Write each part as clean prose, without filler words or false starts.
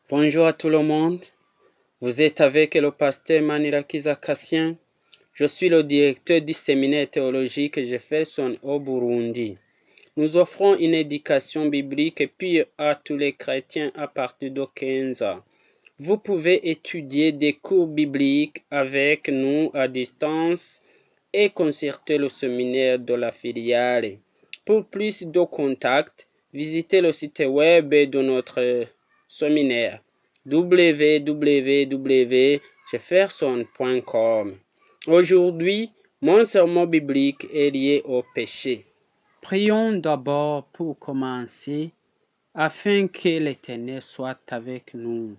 Bonjour à tout le monde. Vous êtes avec le pasteur Manirakiza Cassien. Je suis le directeur du séminaire théologique Jefferson au Burundi. Nous offrons une éducation biblique pure à tous les chrétiens à partir de 15 ans. Vous pouvez étudier des cours bibliques avec nous à distance et consulter le séminaire de la filiale. Pour plus de contacts, visitez le site web de notre séminaire www.jefferson.com. Aujourd'hui, mon sermon biblique est lié au péché. Prions d'abord pour commencer, afin que l'Éternel soit avec nous.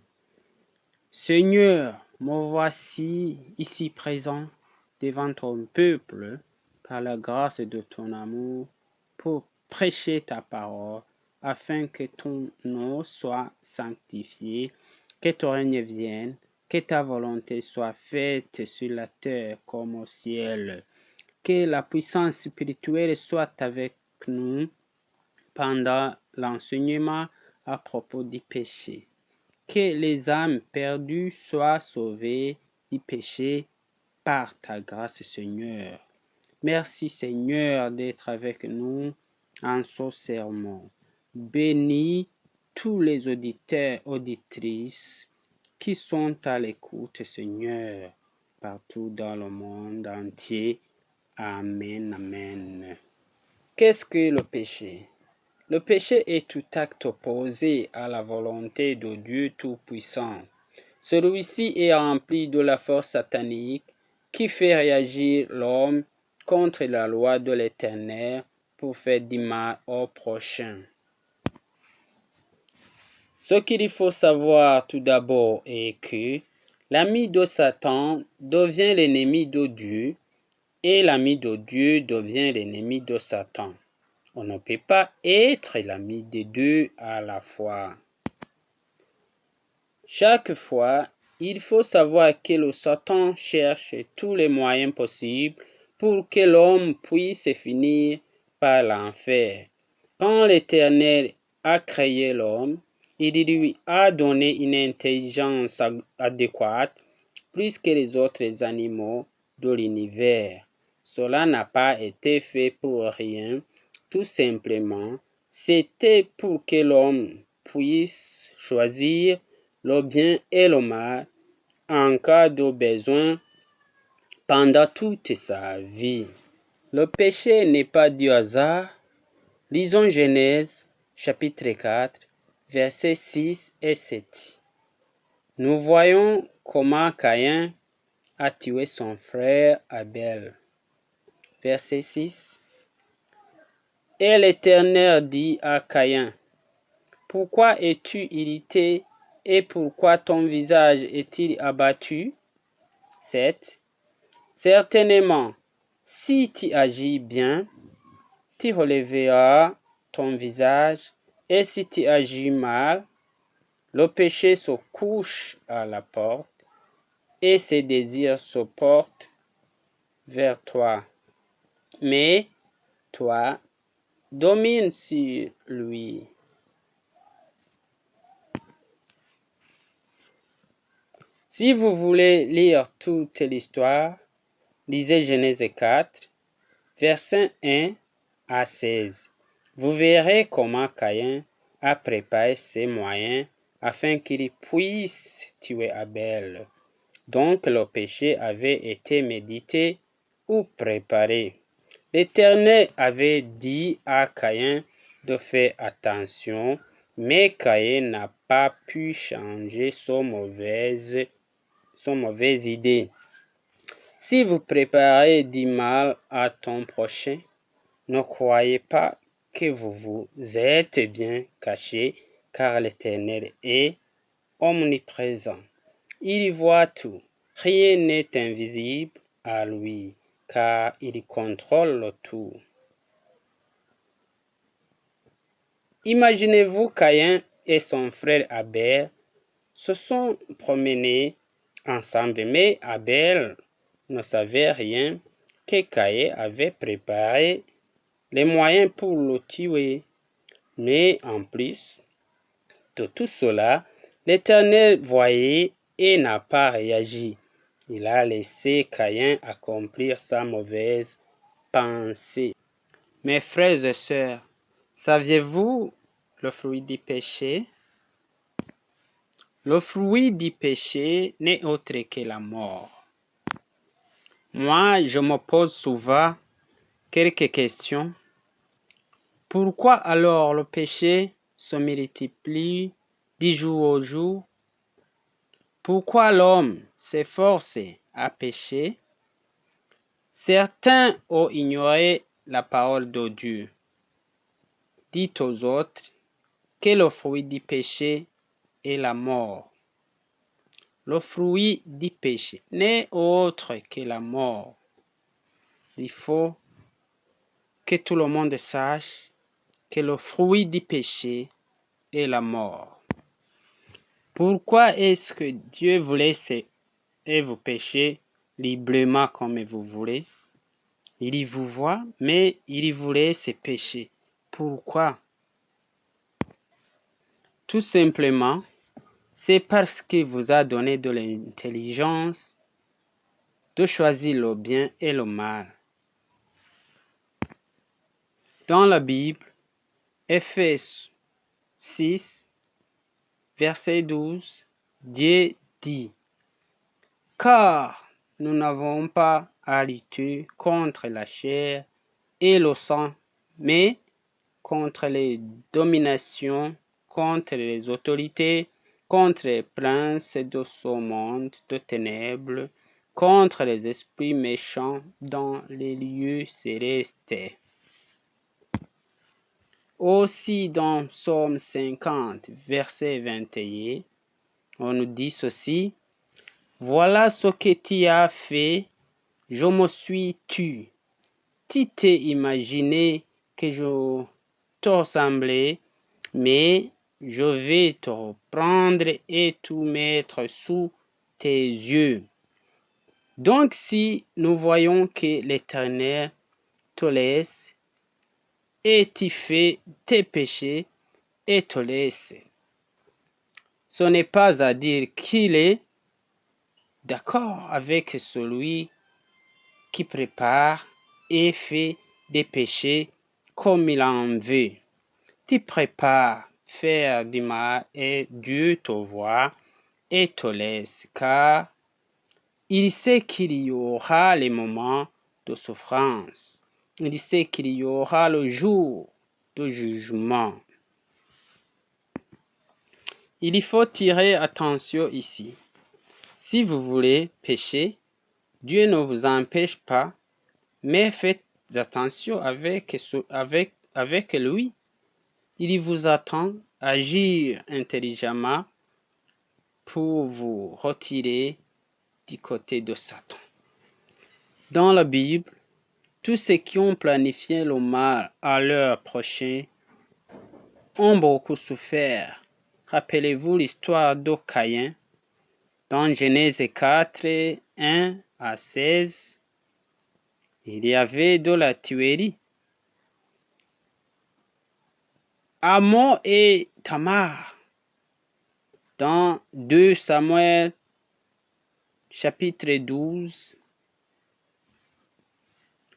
Seigneur, me voici ici présent devant ton peuple par la grâce de ton amour pour prêcher ta parole, afin que ton nom soit sanctifié, que ton règne vienne, que ta volonté soit faite sur la terre comme au ciel, que la puissance spirituelle soit avec nous pendant l'enseignement à propos du péché. Que les âmes perdues soient sauvées du péché par ta grâce, Seigneur. Merci, Seigneur, d'être avec nous en ce sermon. Bénis tous les auditeurs, auditrices qui sont à l'écoute, Seigneur, partout dans le monde entier. Amen, amen. Qu'est-ce que le péché? Le péché est tout acte opposé à la volonté de Dieu Tout-Puissant. Celui-ci est rempli de la force satanique qui fait réagir l'homme contre la loi de l'Éternel pour faire du mal au prochain. Ce qu'il faut savoir tout d'abord est que l'ami de Satan devient l'ennemi de Dieu et l'ami de Dieu devient l'ennemi de Satan. On ne peut pas être l'ami des deux à la fois. Chaque fois, il faut savoir que le Satan cherche tous les moyens possibles pour que l'homme puisse finir par l'enfer. Quand l'Éternel a créé l'homme, il lui a donné une intelligence adéquate, plus que les autres animaux de l'univers. Cela n'a pas été fait pour rien. Tout simplement, c'était pour que l'homme puisse choisir le bien et le mal en cas de besoin pendant toute sa vie. Le péché n'est pas du hasard. Lisons Genèse chapitre 4, versets 6 et 7. Nous voyons comment Caïn a tué son frère Abel. Verset 6. Et l'Éternel dit à Caïn, pourquoi es-tu irrité et pourquoi ton visage est-il abattu? 7. Certainement, si tu agis bien, tu relèveras ton visage, et si tu agis mal, le péché se couche à la porte, et ses désirs se portent vers toi. Mais toi, domine sur lui. Si vous voulez lire toute l'histoire, lisez Genèse 4, versets 1 à 16. Vous verrez comment Caïn a préparé ses moyens afin qu'il puisse tuer Abel. Donc le péché avait été médité ou préparé. L'Éternel avait dit à Caïn de faire attention, mais Caïn n'a pas pu changer son mauvaise idée. Si vous préparez du mal à ton prochain, ne croyez pas que vous vous êtes bien caché, car l'Éternel est omniprésent. Il voit tout. Rien n'est invisible à lui, car il contrôle tout. Imaginez-vous Caïn et son frère Abel se sont promenés ensemble, mais Abel ne savait rien que Caïn avait préparé les moyens pour le tuer. Mais en plus de tout cela, L'Éternel voyait et n'a pas réagi. Il a laissé Caïn accomplir sa mauvaise pensée. Mes frères et sœurs, saviez-vous le fruit du péché? Le fruit du péché n'est autre que la mort. Moi, je me pose souvent quelques questions. Pourquoi alors le péché se multiplie du jour au jour? Pourquoi l'homme s'efforce à pécher? Certains ont ignoré la parole de Dieu. Dites aux autres que le fruit du péché est la mort. Le fruit du péché n'est autre que la mort. Il faut que tout le monde sache que le fruit du péché est la mort. Pourquoi est-ce que Dieu vous laisse et vous péchez librement comme vous voulez? Il vous voit, mais il vous laisse pécher. Pourquoi? Tout simplement, c'est parce qu'il vous a donné de l'intelligence de choisir le bien et le mal. Dans la Bible, Ephésiens 6, verset 12, Dieu dit: Car nous n'avons pas à lutter contre la chair et le sang, mais contre les dominations, contre les autorités, contre les princes de ce monde de ténèbres, contre les esprits méchants dans les lieux célestes. Aussi dans Psaume 50, verset 21, on nous dit ceci: Voilà ce que tu as fait, je me suis tu. Tu t'es imaginé que je te ressemblais, mais je vais te reprendre et tout mettre sous tes yeux. Donc si nous voyons que l'Éternel te laisse et tu fais tes péchés et te laisse, ce n'est pas à dire qu'il est d'accord avec celui qui prépare et fait des péchés comme il en veut. Tu prépares faire du mal et Dieu te voit et te laisse, car il sait qu'il y aura les moments de souffrance. Il sait qu'il y aura le jour de jugement. Il faut tirer attention ici. Si vous voulez pécher, Dieu ne vous empêche pas, mais faites attention avec lui. Il vous attend à agir intelligemment pour vous retirer du côté de Satan. Dans la Bible, tous ceux qui ont planifié le mal à leur prochain ont beaucoup souffert. Rappelez-vous l'histoire de Caïn dans Genèse 4, 1 à 16. Il y avait de la tuerie. Amon et Tamar dans 2 Samuel chapitre 12,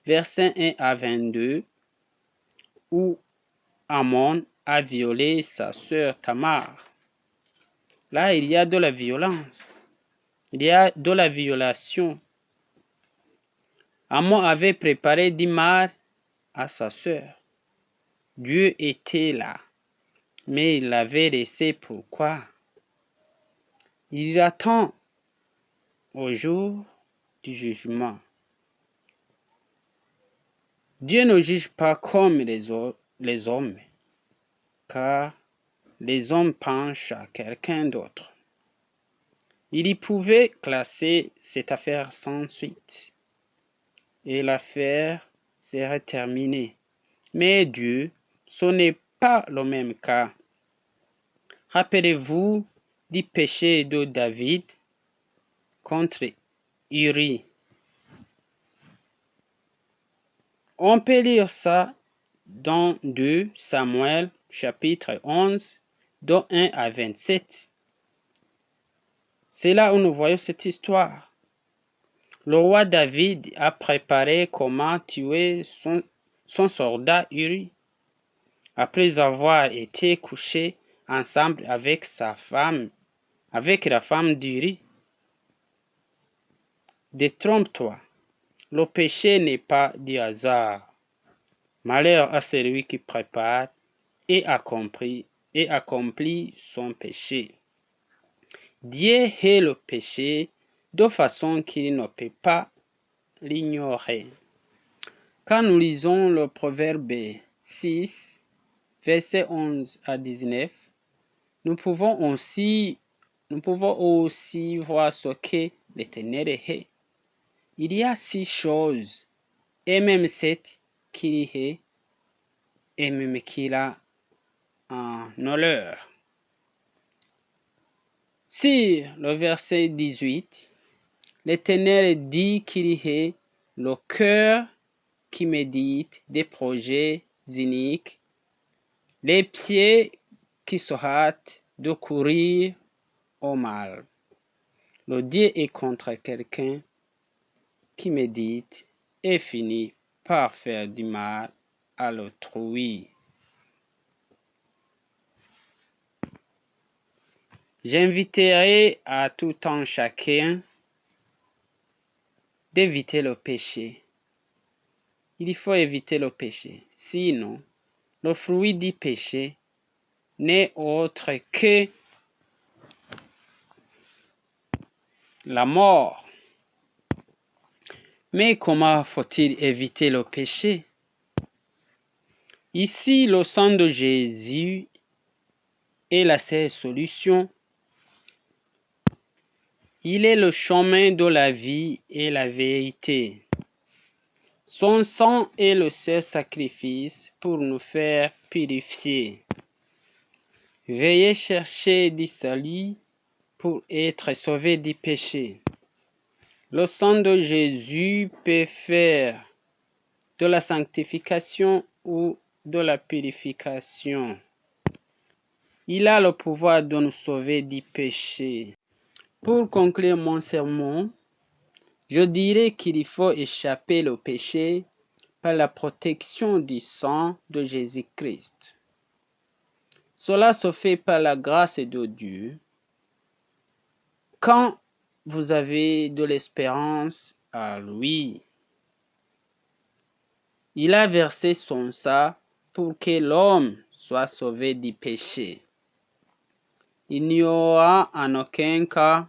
versets 1 à 22, où Amon a violé sa sœur Tamar. Là, il y a de la violence. Il y a de la violation. Amon avait préparé du mal à sa sœur. Dieu était là, mais il l'avait laissé. Pourquoi? Il attend au jour du jugement. Dieu ne juge pas comme les hommes, car les hommes penchent à quelqu'un d'autre. Il pouvait classer cette affaire sans suite, et l'affaire serait terminée. Mais Dieu, ce n'est pas le même cas. Rappelez-vous du péché de David contre Uri. On peut lire ça dans 2 Samuel chapitre 11, de 1 à 27. C'est là où nous voyons cette histoire. Le roi David a préparé comment tuer son soldat Uri. Après avoir été couché ensemble avec sa femme, avec la femme d'Uri. Détrompe-toi, le péché n'est pas du hasard. Malheur à celui qui prépare et accomplit son péché. Dieu hait le péché de façon qu'il ne peut pas l'ignorer. Quand nous lisons le Proverbe 6, versets 11 à 19, nous pouvons aussi voir ce que l'Éternel hait. Il y a 6 choses, et même 7 qu'il hait, et même qu'il a en honneur. Sur le verset 18, l'Éternel dit qu'il hait le cœur qui médite des projets iniques, les pieds qui se hâtent de courir au mal. Le Dieu est contre quelqu'un qui médite et finit par faire du mal à l'autrui. J'inviterai à tout un chacun d'éviter le péché. Il faut éviter le péché, sinon le fruit du péché n'est autre que la mort. Mais comment faut-il éviter le péché? Ici, le sang de Jésus est la seule solution. Il est le chemin de la vie et la vérité. Son sang est le seul sacrifice pour nous faire purifier. Veuillez chercher du salut pour être sauvé du péché. Le sang de Jésus peut faire de la sanctification ou de la purification. Il a le pouvoir de nous sauver du péché. Pour conclure mon sermon, je dirais qu'il faut échapper au péché par la protection du sang de Jésus-Christ. Cela se fait par la grâce de Dieu. Quand vous avez de l'espérance à lui, il a versé son sang pour que l'homme soit sauvé du péché. Il n'y aura en aucun cas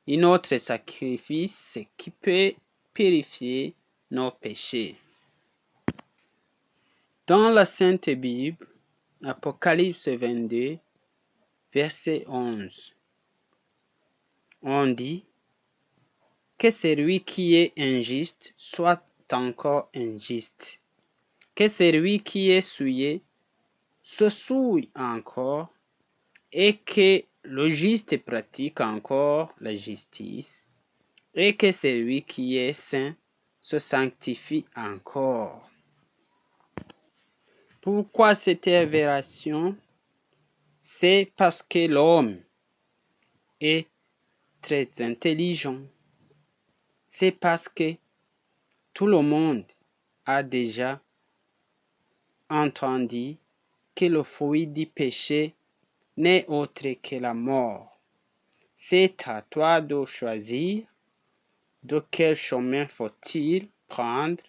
un autre sacrifice qui peut purifier nos péchés. Dans la Sainte Bible, Apocalypse 22, verset 11, on dit que celui qui est injuste soit encore injuste, que celui qui est souillé se souille encore, et que le juste pratique encore la justice, et que celui qui est saint se sanctifie encore. Pourquoi cette révélation? C'est parce que l'homme est très intelligent. C'est parce que tout le monde a déjà entendu que le fruit du péché n'est autre que la mort. C'est à toi de choisir de quel chemin faut-il prendre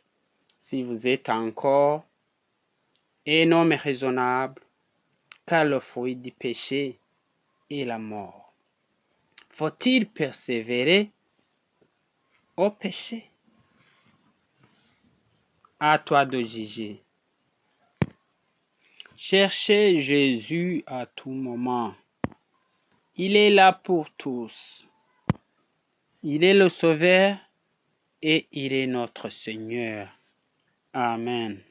si vous êtes encore un homme raisonnable, car le fruit du péché est la mort. Faut-il persévérer au péché? À toi de juger. Cherchez Jésus à tout moment. Il est là pour tous. Il est le Sauveur et il est notre Seigneur. Amen.